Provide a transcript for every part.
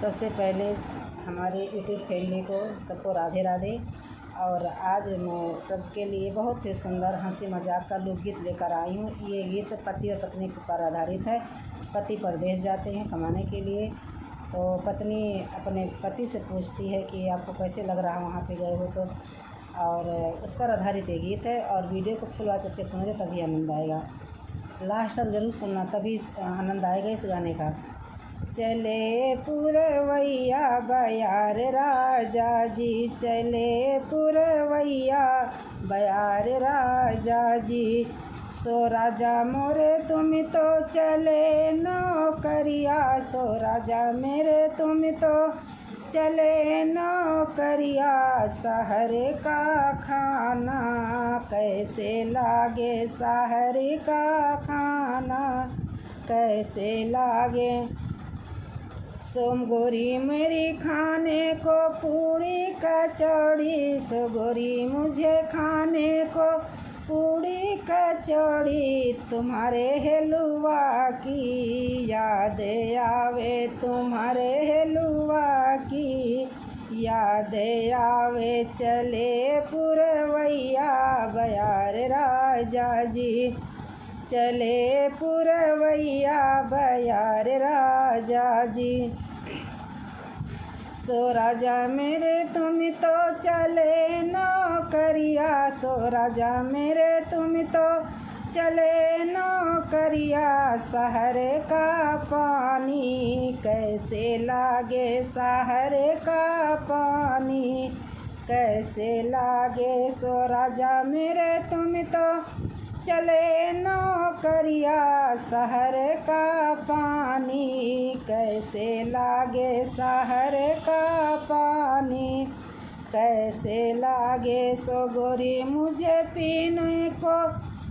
सबसे पहले हमारे यूट्यूब फैमिली को सबको राधे राधे। और आज मैं सबके लिए बहुत ही सुंदर हंसी मजाक का लोकगीत लेकर आई हूँ। ये गीत पति और पत्नी पर आधारित है। पति परदेश जाते हैं कमाने के लिए, तो पत्नी अपने पति से पूछती है कि आपको कैसे लग रहा वहाँ पे गए हो तो, और उस पर आधारित ये गीत है। और वीडियो को फुल वॉच करके सुनोगे तभी आनंद आएगा। लास्ट तक ज़रूर सुनना, तभी आनंद आएगा इस गाने का। चले पुरवैया बयार राजा जी, चले पुरवैया बयार राजा जी। सो राजा मोरे तुम तो चले नौकरिया, सो राजा मेरे तुम तो चले नौकरिया। शहर का खाना कैसे लागे, शहर का खाना कैसे लागे। सोम गोरी मेरी खाने को पूड़ी कचौड़ी, सो गोरी मुझे खाने को पूड़ी कचौड़ी। तुम्हारे हलवा की याद आवे, तुम्हारे हलवा की याद आवे। चले पुरवैया बयार राजा जी, चले पुरवैया बयार राजा जी। सो राजा मेरे तुम तो चले नौकरिया, सो राजा मेरे तुम तो चले नौकरिया। शहर का पानी कैसे लागे, शहर का पानी कैसे लागे। सो राजा मेरे तुम तो चले नौकरिया, शहर का पानी कैसे लागे, शहर का पानी कैसे लागे। सो गोरी मुझे पीने को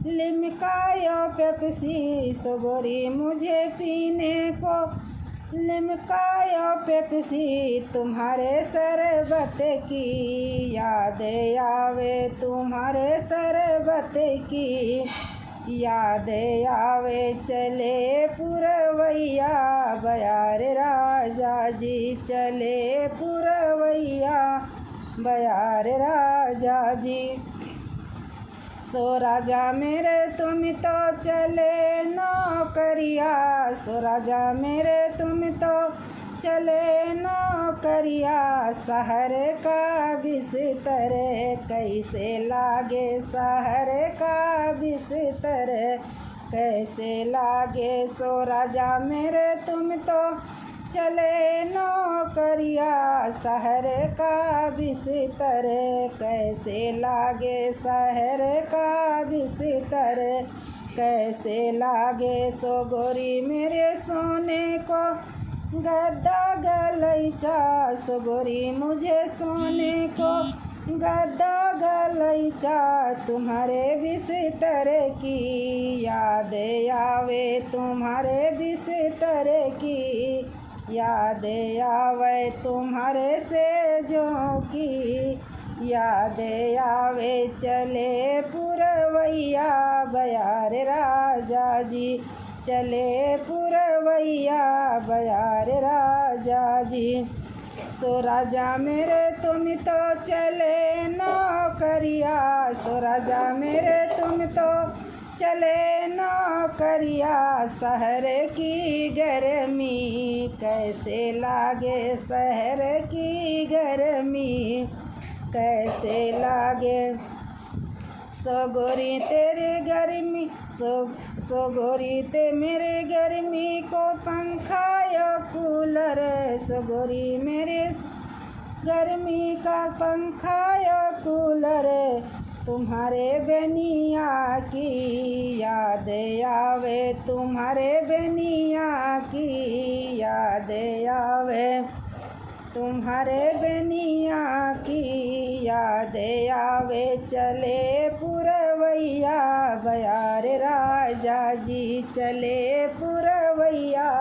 लिमकायो पेप्सी, सो गोरी मुझे पीने को लिमकायो पेप्सी। तुम्हारे शरबत की याद आवे, तुम्हारे शरबत की याद आवे। चले पुरवैया बयार राजा जी, चले पुरवैया बयार राजा जी। सो राजा मेरे तुम तो चले नौकरिया, सो राजा मेरे तुम तो चले नौकरिया। शहर का बिस्तर कैसे लागे, शहर का बिस्तर कैसे लागे। सो राजा मेरे तुम तो चले नौकरिया, शहर का बिस्तर कैसे लागे, शहर का बिस्तर कैसे लागे। सो गोरी मेरे सोने को गद्दा गलैचा, सो गोरी मुझे सोने को गद्दा गलैचा। तुम्हारे बिस्तर की याद आवे, तुम्हारे बिस्तर की याद आवे। तुम्हारे सेजों की याद आवे। चले पुरवैया बयार राजा जी, चले पुरवैया बयार राजा जी। सो राजा मेरे तुम तो चले नौकरिया, सो राजा मेरे तुम तो चले नौकरिया। शहर की गर्मी कैसे लागे, शहर की गर्मी कैसे लागे। सो गोरी तेरे गर्मी, सो गोरी ते मेरे गर्मी को पंखा या कूलर, सो गोरी मेरे गर्मी का पंखा या कूलर। तुम्हारे बेनिया की याद आवे, तुम्हारे बेनिया की याद आवे। तुम्हारे बेनिया की याद आवे। चले पुरवैया बयार राजा जी, चले पुरवैया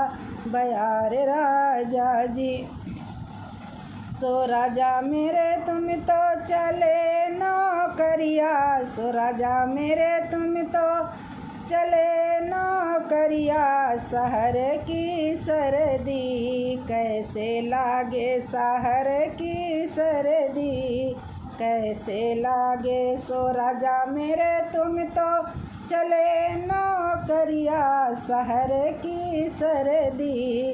बयार राजा जी। सो राजा मेरे तुम तो चले नौकरिया, सो राजा मेरे तुम तो चले नौकरिया शहर की सर्दी, कैसे लागे शहर की सर्दी, कैसे लागे सो राजा मेरे तुम तो चले नौकरिया शहर की सर्दी,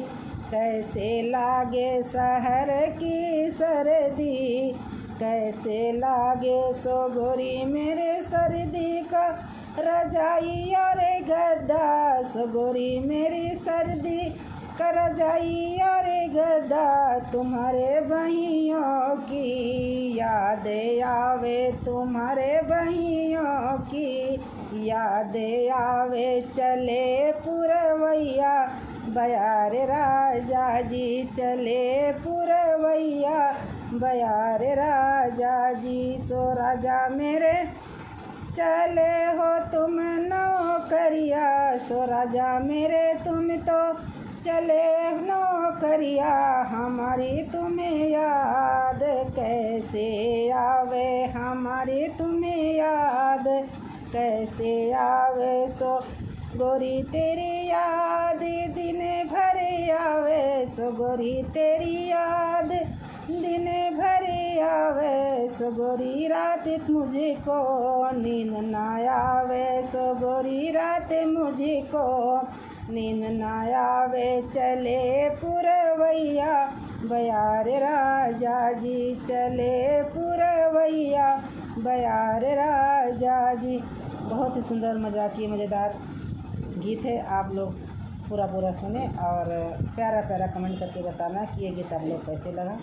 कैसे लागे शहर की सर्दी, कैसे लागे सो गोरी मेरे सर्दी का रजाई और गद्दा, सो गोरी मेरी सर्दी का रजाई और गद्दा, तुम्हारे बहियों की याद आवे, तुम्हारे बहियों की याद आवे, चले पुरवैया बयार राजा जी, चले पुरवैया बयार राजा जी, सो राजा मेरे चले हो तुम नौकरिया, सो राजा मेरे तुम तो चले नौकरिया, हमारी तुम्हें याद कैसे आवे, हमारी तुम्हें याद कैसे आवे, सो गोरी तेरी याद दिन भर आवे, सो गोरी तेरी याद दिन भर आवे, सो गोरी रात मुझको नींद ना आवे, सो गोरी रात मुझको नींद ना आवे, चले पुरवैया बयार राजा जी, चले पुरवैया बयार राजा जी। बहुत ही सुंदर मजाकिया मज़ेदार गीत है। आप लोग पूरा सुने और प्यारा प्यारा कमेंट करके बताना कि ये गीत आप लोग कैसे लगा।